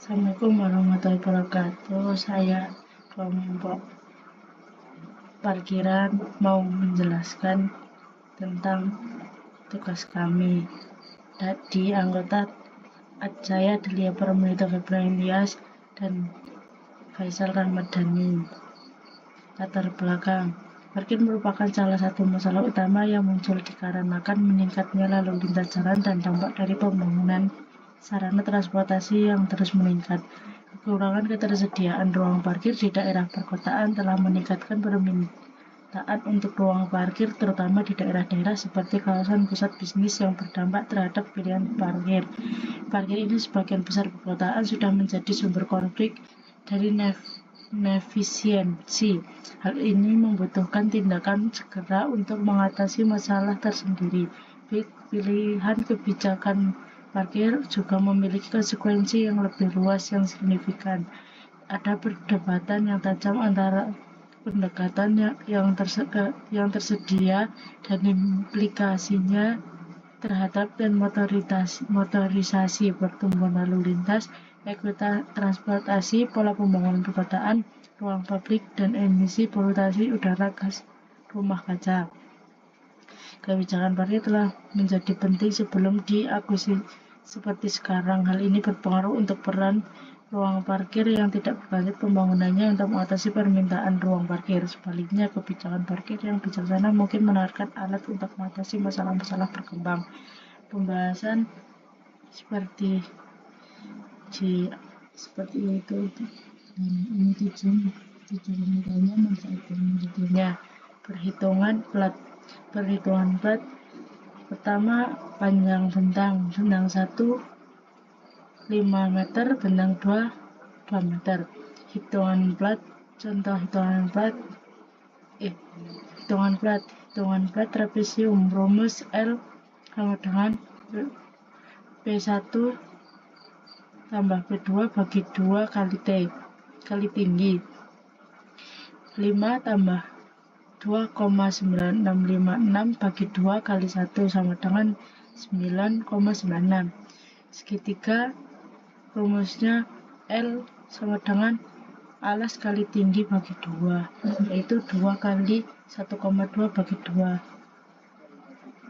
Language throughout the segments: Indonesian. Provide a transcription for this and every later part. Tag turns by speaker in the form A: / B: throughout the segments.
A: Assalamualaikum warahmatullahi wabarakatuh. Saya kelompok parkiran mau menjelaskan tentang tugas kami. Di anggota saya Delia Permita Februari Ilyas dan Faisal Ramadhani. Latar belakang: parkir merupakan salah satu masalah utama yang muncul dikarenakan meningkatnya lalu lintas jalan dan dampak dari pembangunan sarana transportasi yang terus meningkat. Kekurangan ketersediaan ruang parkir di daerah perkotaan telah meningkatkan permintaan untuk ruang parkir, terutama di daerah-daerah seperti kawasan pusat bisnis yang berdampak terhadap pilihan parkir. Parkir ini sebagian besar perkotaan sudah menjadi sumber konflik dari inefisiensi. Hal ini membutuhkan tindakan segera untuk mengatasi masalah tersendiri. Pilihan kebijakan parkir juga memiliki konsekuensi yang lebih luas yang signifikan. Ada perdebatan yang tajam antara pendekatan yang tersedia dan implikasinya terhadap dan motorisasi, pertumbuhan lalu lintas, ekuitas transportasi, pola pembangunan perkotaan, ruang publik, dan emisi polusi udara gas rumah kaca. Kebijakan parkir telah menjadi penting sebelum diakuisisi seperti sekarang. Hal ini berpengaruh untuk peran ruang parkir yang tidak berlanjut pembangunannya untuk mengatasi permintaan ruang parkir. Sebaliknya, kebijakan parkir yang bijaksana mungkin menawarkan alat untuk mengatasi masalah-masalah berkembang. Pembahasan seperti itu. Dan ini tujuan pemintanya manfaatnya. Perhitungan plat. Pertama, panjang bentang 1 5 meter, bentang 2 meter. Hitungan plat. Contoh hitungan plat trapesium. Rumus L sama dengan P1 tambah P2 bagi 2 kali T kali tinggi. 5 tambah 2,9656 bagi 2 kali 1 sama dengan 9,96. Segitiga, rumusnya L sama dengan alas kali tinggi bagi 2, yaitu 2 kali 1,2 bagi 2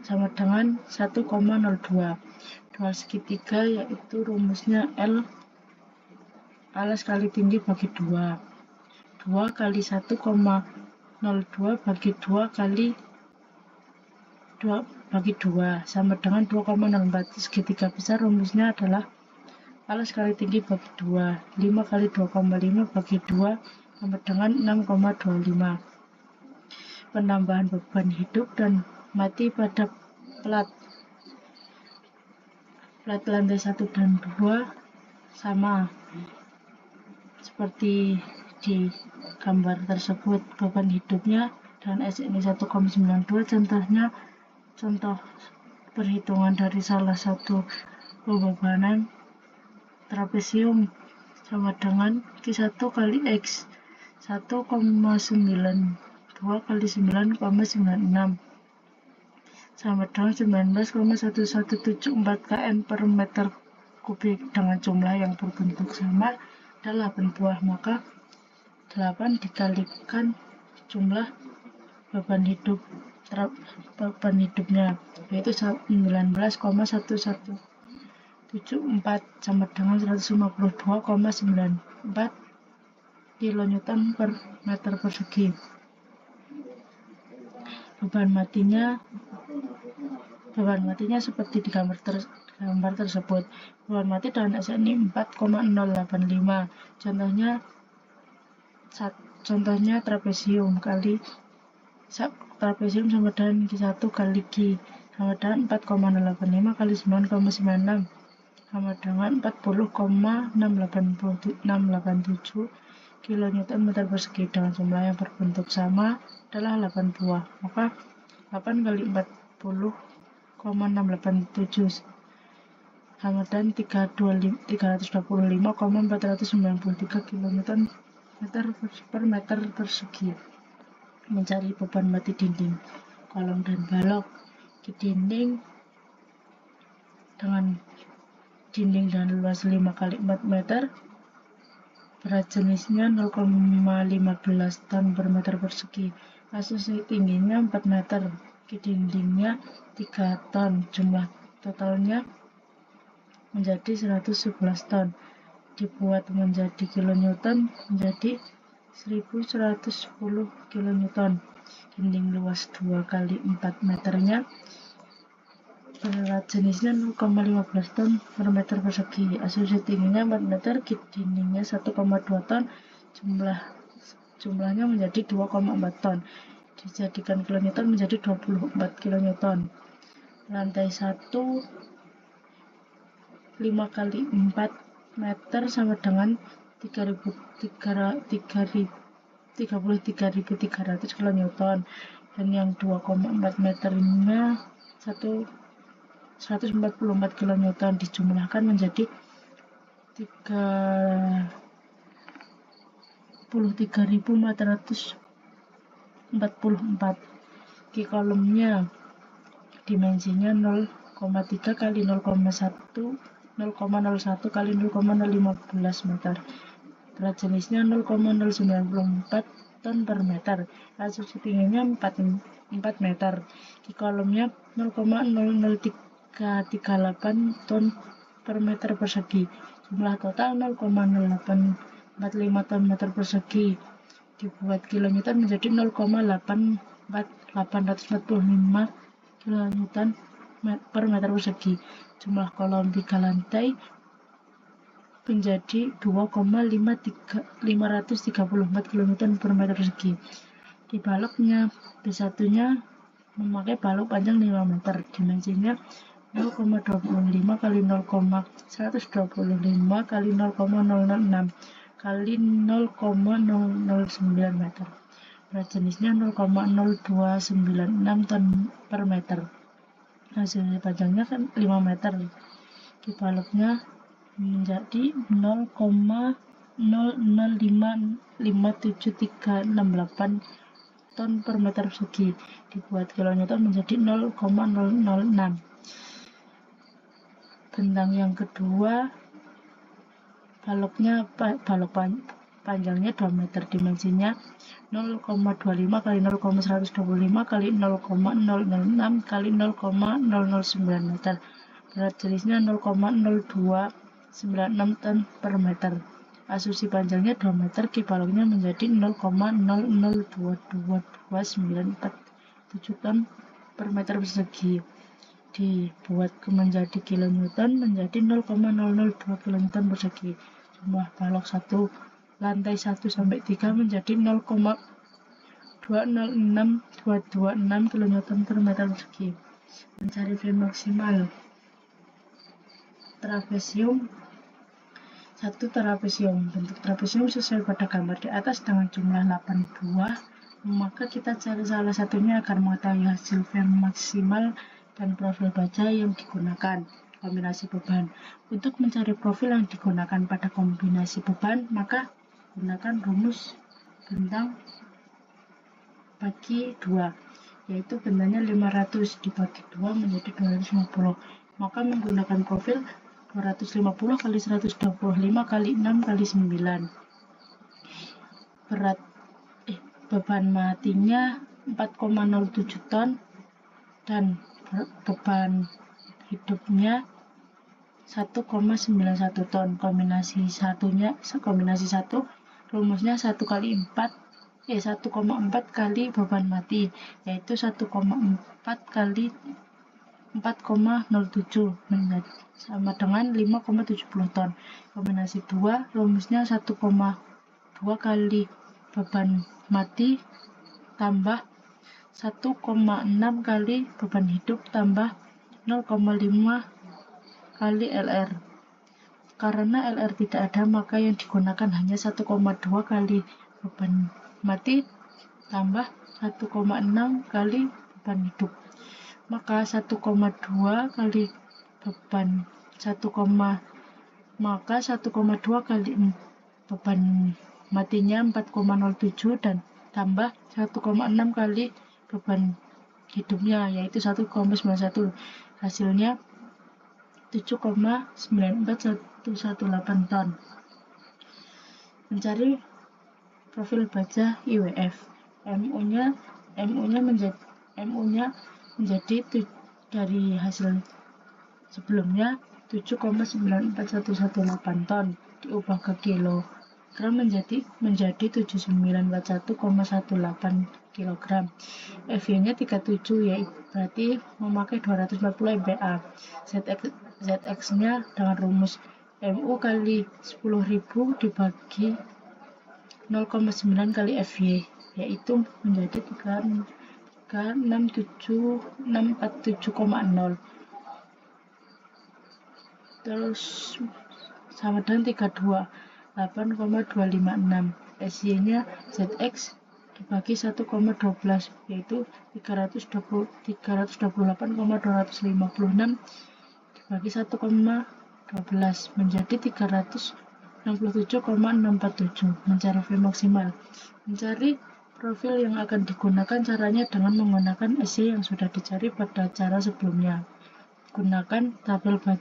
A: sama dengan 1,02. Dual segitiga yaitu rumusnya L alas kali tinggi bagi 2 kali 1,02 bagi 2 kali 2 bagi 2 sama dengan 2,04. Segitiga besar rumusnya adalah alas kali tinggi bagi 2, 5 kali 2,5 bagi 2 sama dengan 6,25. Penambahan beban hidup dan mati pada plat lantai 1 dan 2 sama seperti di gambar tersebut. Beban hidupnya dan SNI 1,92. Contoh perhitungan dari salah satu pembebanan trapesium sama dengan Q1 kali X 1,92 kali 9,96 sama dengan 19,1174 km per meter kubik. Dengan jumlah yang berbentuk sama ada 8 buah, maka 8 dikalikan jumlah beban hidupnya, yaitu 19,1174 sama dengan 152,94 kilonewton per meter persegi. Beban matinya seperti di gambar tersebut. Beban mati dengan SNI 4,085. Contohnya trapesium sama dengan Q1 kali G sama dengan 4,085 kali 9,96 sama dengan 40,687 kilonewton meter persegi. Dengan jumlah yang berbentuk sama adalah 8 buah, maka 8 kali 40,687 sama dengan 325,493 kilonewton per meter persegi. Mencari beban mati dinding, kolong, dan balok. Di dinding dengan luas 5 kali 4 meter berat jenisnya 0,15 ton per meter persegi, asumsi tingginya 4 meter, dindingnya 3 ton, jumlah totalnya menjadi 111 ton, dibuat menjadi kilonewton menjadi 1110 kilonewton. Dinding luas 2 kali 4 meternya, berat jenisnya 0,15 ton per meter persegi, asumsi tingginya 4 meter, dindingnya 1,2 ton, jumlahnya menjadi 2,4 ton, dijadikan kilonewton menjadi 24 kilonewton. Lantai 1 5 kali 4 meter sama dengan 33.300 kilonewton, dan yang 2,4 meternya 144 kilonewton, dijumlahkan menjadi 33.444. Di kolomnya dimensinya 0,3 kali 0,01 kali 0,015 meter. Berat jenisnya 0,094 ton per meter. Asumsi tingginya 4 meter. Di kolomnya 0,00338 ton per meter persegi. Jumlah total 0,0845 ton meter persegi. Dibuat kilonewton menjadi 0,845 kilonewton per meter persegi. Jumlah kolom 3 lantai menjadi 2,534 kilonewton per meter persegi. Di baloknya, B1-nya memakai balok panjang 5 meter, dimensinya 0,25 kali 0,125 kali 0,006 kali 0,009 meter. Berat jenisnya 0,0296 ton per meter. Hasil panjangnya kan 5 meter. Di baloknya menjadi 0,0055738 ton per meter persegi. Dibuat kilonewton menjadi 0,006. Bentang yang kedua, balok panjangnya 2 meter, dimensinya 0,25 kali 0,125 kali 0,006 kali 0,009 meter. Berat jenisnya 0,0296 ton per meter. Asumsi panjangnya 2 meter, di baloknya menjadi 0,0022947 ton per meter persegi. Dibuat menjadi kilonewton menjadi 0,002 kilonewton persegi. Jumlah balok lantai 1 sampai 3 menjadi 0,206226 kilonewton per meter persegi. Mencari V maksimal. Trapesium. 1. Trapesium. Bentuk trapesium sesuai pada gambar di atas dengan jumlah 8 buah. Maka kita cari salah satunya agar mengetahui hasil V maksimal dan profil baja yang digunakan. Kombinasi beban. Untuk mencari profil yang digunakan pada kombinasi beban, maka gunakan rumus bentang bagi 2, yaitu bentangnya 500 dibagi 2 menjadi 250. Maka menggunakan profil 250 kali 125 kali 6 kali 9. Beban matinya 4,07 ton dan beban hidupnya 1,91 ton. Kombinasi 1 rumusnya 1 kali 1,4 kali beban mati, yaitu 1,4 kali 4,07 sama dengan 5,70 ton. Kombinasi 2 rumusnya 1,2 kali beban mati tambah 1,6 kali beban hidup tambah 0,5 kali LR. Karena LR tidak ada, maka yang digunakan hanya 1,2 kali beban mati tambah 1,6 kali beban hidup. Maka 1,2 kali beban 1,2 kali beban matinya 4,07 dan tambah 1,6 kali beban hidupnya, yaitu 1,91. Hasilnya 7,94118 ton. Mencari profil baja IWF. MU-nya menjadi dari hasil sebelumnya 7,94118 ton diubah ke kilogram menjadi 7941,18 kilogram. FY-nya 37, yaitu berarti memakai 240 MPa. ZX-nya dengan rumus MU kali 10.000 dibagi 0,9 kali FY, yaitu menjadi 367.647,0. Terus sama dengan 328,256. SY-nya ZX dibagi 1,12, yaitu 328,256 dibagi 1,12 menjadi 367,647. Mencari V maksimal. Mencari profil yang akan digunakan caranya dengan menggunakan SY yang sudah dicari pada cara sebelumnya. Gunakan tabel baca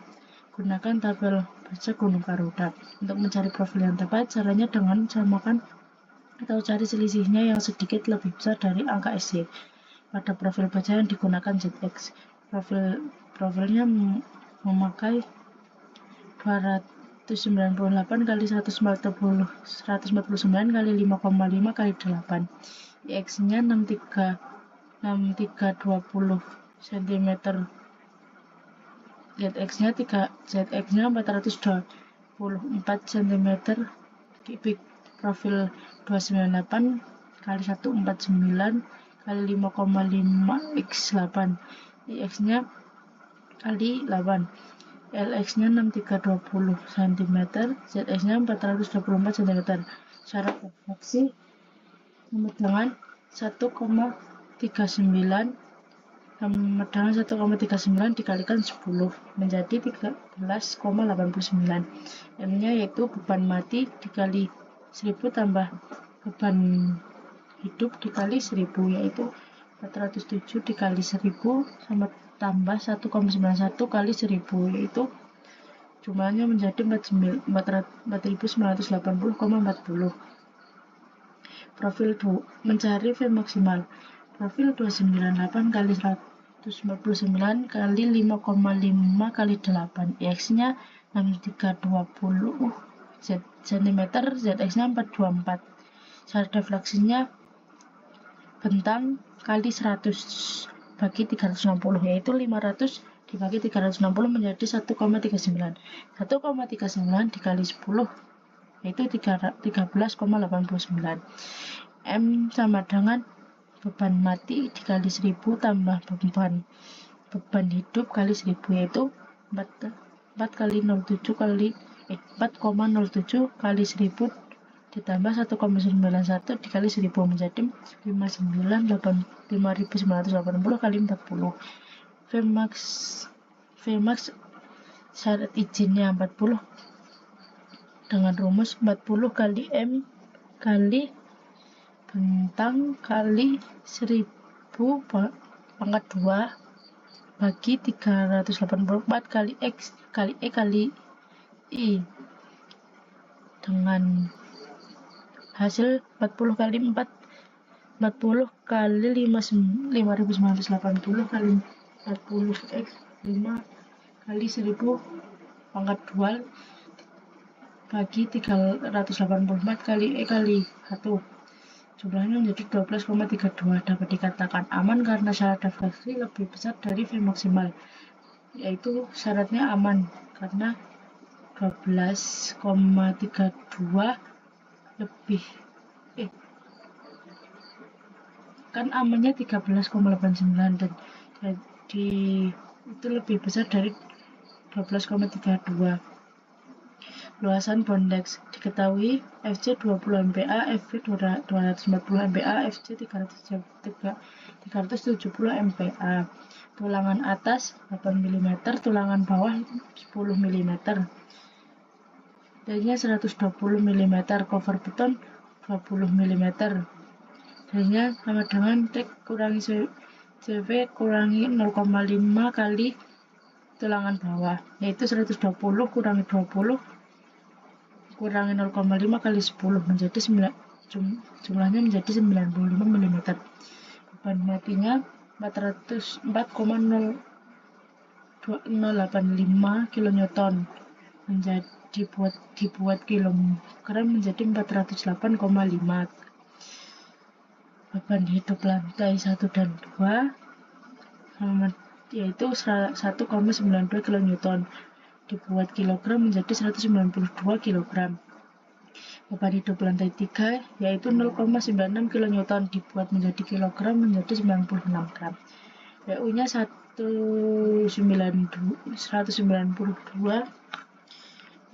A: Gunung Garuda. Untuk mencari profil yang tepat, caranya dengan samakan atau cari selisihnya yang sedikit lebih besar dari angka SY pada profil baca yang digunakan ZX. Profilnya memakai 298 kali 149 kali 5,5 kali 8. IX-nya 6320 cm. ZX-nya 424 cm kubik. Profil 298 kali 149 kali 5,5 x8. IX-nya kali 8. LX-nya 6320 cm, ZX-nya 424 cm. Syarat refleksi memegangan 1,39 dikalikan 10 menjadi 13,89. M-nya yaitu beban mati dikali 1000 tambah beban hidup dikali 1000, yaitu 407 dikali 1000 sama tambah 1,91 kali 1000, yaitu jumlahnya menjadi 4980,40. Profil 2. Mencari V maksimal. Profil 298 kali 149 kali 5,5 kali 8. X-nya 6320 cm, ZX-nya 424. Syarat defleksinya bentang kali 100 bagi 360, yaitu 500 dibagi 360 menjadi 1,39. 1,39 dikali 10 yaitu 13,89. M sama dengan beban mati dikali 1000 tambah beban hidup kali 1000, yaitu 4,07 kali 1000 ditambah 1,91 dikali 1000 menjadi 5980 kali 40. Vmax syarat izinnya 40 dengan rumus 40 kali M kali bentang kali 1000 pangkat 2 bagi 384 kali X kali E kali I, dengan hasil 40 kali 4 40 kali 5980 kali 40 X 5 kali 1000 pangkat 2 bagi 384 kali E kali 1. Jumlahnya menjadi 12,32. Dapat dikatakan aman karena syarat defleksi lebih besar dari V maksimal, yaitu syaratnya aman karena 12,32 lebih kan amannya 13,89 dan jadi itu lebih besar dari 12,32. Luasan bondex diketahui FC 20 MPa, FV 240 MPa, FC 370 MPa. Tulangan atas 8 mm, tulangan bawah 10 mm. Dainya 120 mm, cover beton 20 mm. Dainya sama dengan T kurangi CV kurangi 0,5 kali tulangan bawah, yaitu 120 kurangi 20 kurangi 0,5 kali 10 menjadi 9, jumlahnya menjadi 95 mm. Beban matinya 404,085 kN, menjadi dibuat kilogram menjadi 408,5. Beban hidup lantai 1 dan 2 yaitu 1,92 kN, dibuat kilogram menjadi 192 kg. Beban hidup lantai 3 yaitu 0,96 kN, dibuat menjadi kilogram menjadi 96 gram. PU-nya 192,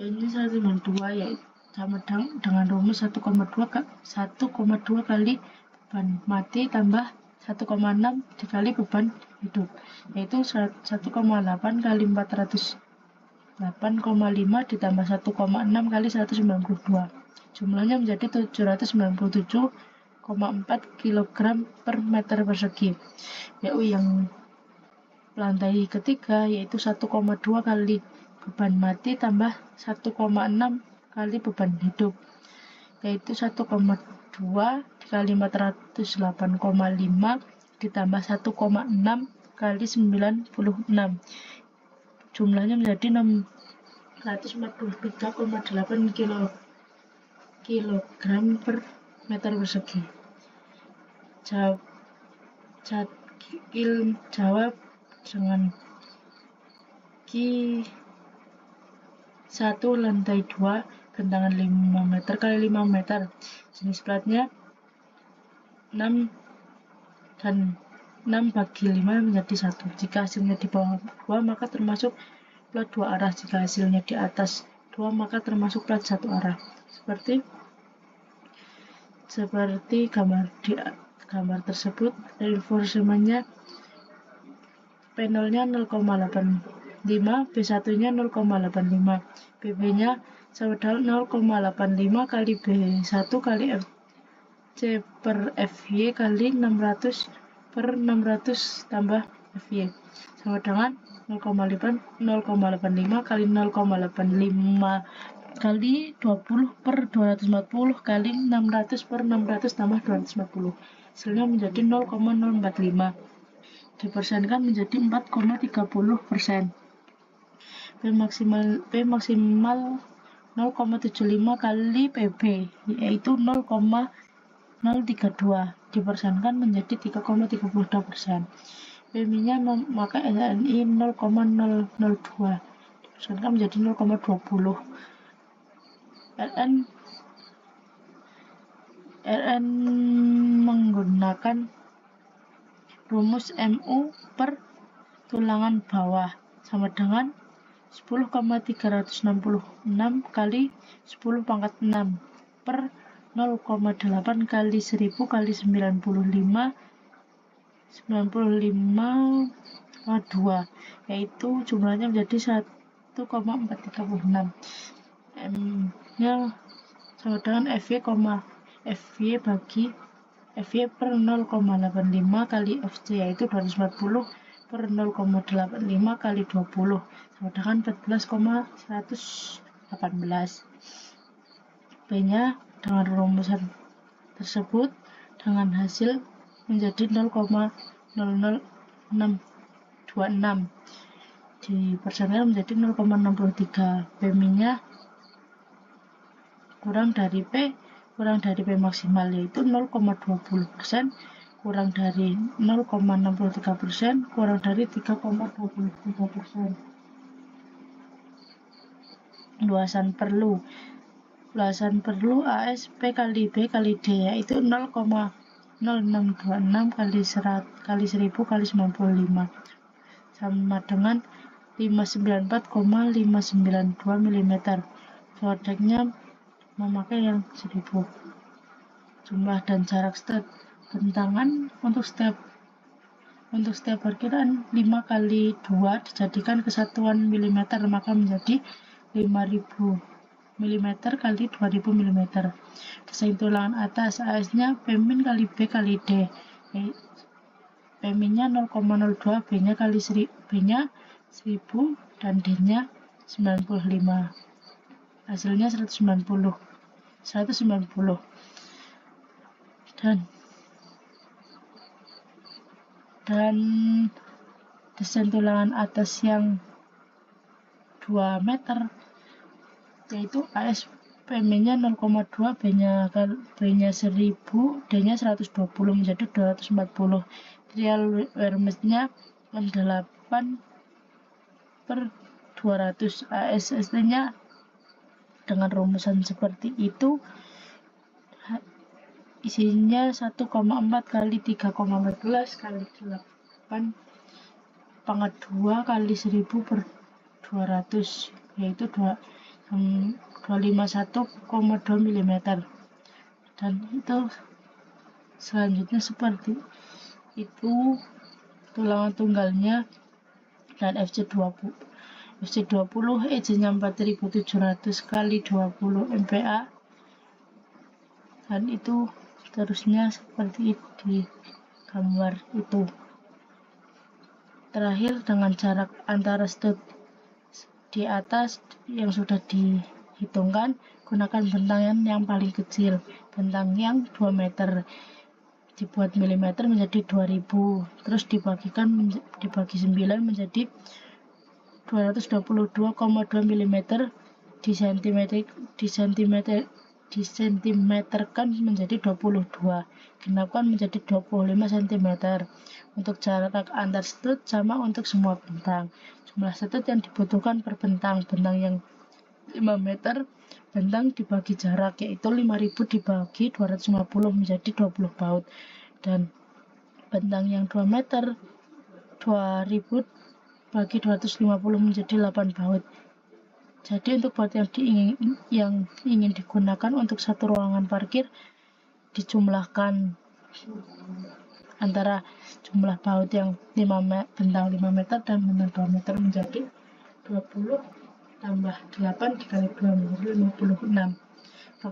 A: ini 192 yaitu sama dengan rumus 1,2 kali beban mati tambah 1,6 dikali beban hidup, yaitu 1,8 kali 408,5 ditambah 1,6 kali 192. Jumlahnya menjadi 797,4 kg per meter persegi. PU yang lantai ketiga yaitu 1,2 kali beban mati tambah 1,6 kali beban hidup, yaitu 1,2 dikali 408,5 ditambah 1,6 kali 96. Jumlahnya menjadi 643,8 kg per meter persegi. Jawab dengan Q1 lantai 2 bentangan 5 meter kali 5 meter, jenis platnya 6 dan 6 bagi 5 menjadi 1. Jika hasilnya di bawah 2 maka termasuk plat 2 arah, jika hasilnya di atas 2 maka termasuk plat 1 arah. Seperti gambar tersebut. Reinforcementnya panelnya 0,85, B1-nya 0,85, BB-nya sama dengan 0,85 kali B1 kali FC per FY kali 600 per 600 tambah FY sama dengan 0,85 kali 0,85 kali 20 per 240 kali 600 per 600 tambah 240. Hasilnya menjadi 0,045. Dipersenkan menjadi 4,30%. P maksimal 0,75 kali PB yaitu 0,032, dipersenkan menjadi 3,32%. PMI-nya memakai SNI 0,002, dipersenkan menjadi 0,20. RN menggunakan rumus MU per tulangan bawah sama dengan 10,366 kali 10 pangkat 6 per 0,8 kali 1000 kali 95,2, yaitu jumlahnya menjadi 1,436. M-nya sama dengan FY bagi FY per 0,85 kali FC, yaitu 240 per 0,85 kali 20 sama dengan 14,118. B-nya dengan rumusan tersebut dengan hasil menjadi 0,00626, dipersenkan menjadi 0,63. PMI-nya kurang dari P maksimal yaitu 0,20%, kurang dari 0,63%, kurang dari 3,23%. Luasan perlu AS P kali B kali D yaitu 0,0626 kali 1000 kali 95 sama dengan 594,592 mm. Floodeknya memakai yang 1000. Jumlah dan jarak setiap bentangan untuk setiap perkiraan 5 kali 2 dijadikan kesatuan mm maka menjadi 5000 mm kali 2000 mm. Desain tulangan atas, AS-nya Pmin kali B kali D, Pmin-nya 0,02, B-nya 1000 dan D-nya 95. hasilnya 190 dan desain tulangan atas yang 2 meter yaitu AS PM-nya 0,2, B-nya 1000, D-nya 120 menjadi 240. Trial wear mesh-nya 8 per 200. ASST-nya dengan rumusan seperti itu isinya 1,4 kali 3,14 kali 8 pangkat 2 kali 1000 per 200 yaitu 251,2 mm. Dan itu selanjutnya seperti itu tulangan tunggalnya. Dan FC20 EJ-nya 4700 kali 20 MPa, dan itu terusnya seperti itu di gambar itu. Terakhir, dengan jarak antara stud di atas yang sudah dihitungkan, gunakan bentang yang paling kecil, bentang yang 2 meter dibuat milimeter menjadi 2000, terus dibagi 9 menjadi 222,2 mm, disentimeterkan menjadi 22, genapkan menjadi 25 cm. Untuk jarak antar stud sama untuk semua bentang. Jumlah stud yang dibutuhkan per bentang yang 5 meter, bentang dibagi jarak, yaitu 5000 dibagi 250 menjadi 20 baut, dan bentang yang 2 meter 2000 bagi 250 menjadi 8 baut. Jadi untuk baut yang ingin digunakan untuk satu ruangan parkir dijumlahkan antara jumlah baut yang bentang 5 meter dan bentang 2 meter menjadi 20 tambah 8 dikali 2 menjadi 56.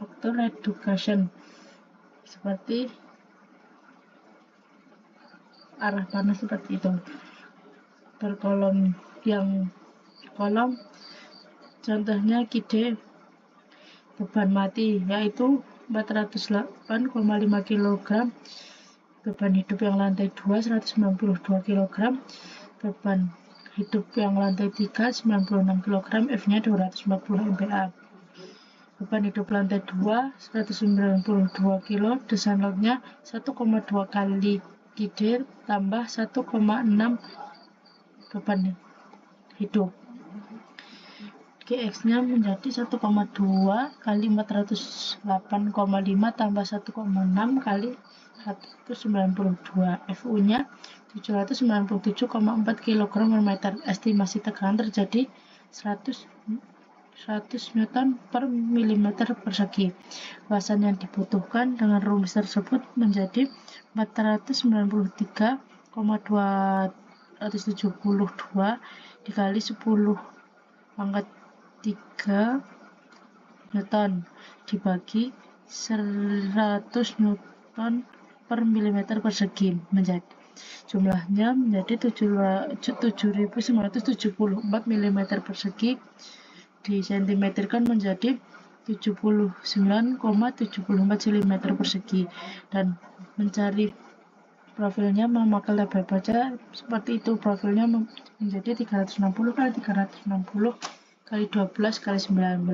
A: Faktor reduction seperti arah panah seperti itu. Per kolom contohnya KID beban mati yaitu 408,5 kg, beban hidup yang lantai 2 192 kg, beban hidup yang lantai 3 96 kg, F-nya 240 MPa. Beban hidup lantai 2 192 kg, desain load-nya 1,2 kali KID tambah 1,6 beban hidup. GX-nya menjadi 1,2 kali 408,5 tambah 1,6 kali 192. FU-nya 797,4 kg per meter. Estimasi tekanan terjadi 100 Newton per milimeter persegi. Luasan yang dibutuhkan dengan rumus tersebut menjadi 493,272 dikali 10 pangkat 3 Newton dibagi 100 Newton per milimeter persegi, menjadi jumlahnya menjadi 7.974 mm persegi, disentimeterkan menjadi 79,74 cm persegi. Dan mencari profilnya memakai label baja seperti itu. Profilnya menjadi 360 kali 360 kali 12 kali 19.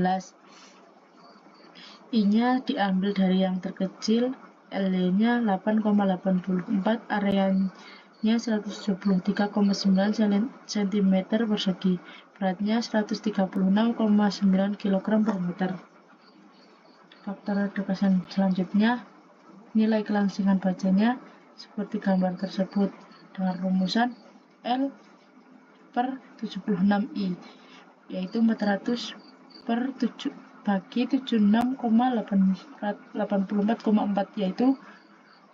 A: I-nya diambil dari yang terkecil, L-nya 8,84, areanya 173,9 cm persegi, beratnya 136,9 kg per meter. Faktor reduction selanjutnya, nilai kelangsingan bajanya seperti gambar tersebut dengan rumusan L per 76I, yaitu 400 per 7 bagi 76,84,4, yaitu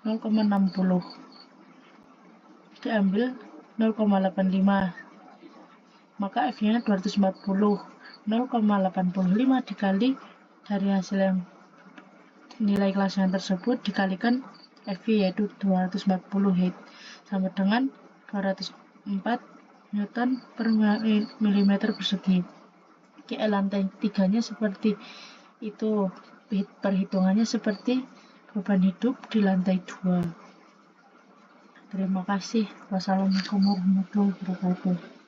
A: 0,60. Diambil 0,85, maka F-nya 240. 0,85 dikali dari hasil yang nilai kelangsingan tersebut dikalikan FV, yaitu 240 Hz, sama dengan 204 Newton per milimeter persegi. lantai 3-nya seperti itu, perhitungannya seperti beban hidup di lantai 2. Terima kasih. Wassalamualaikum warahmatullahi wabarakatuh.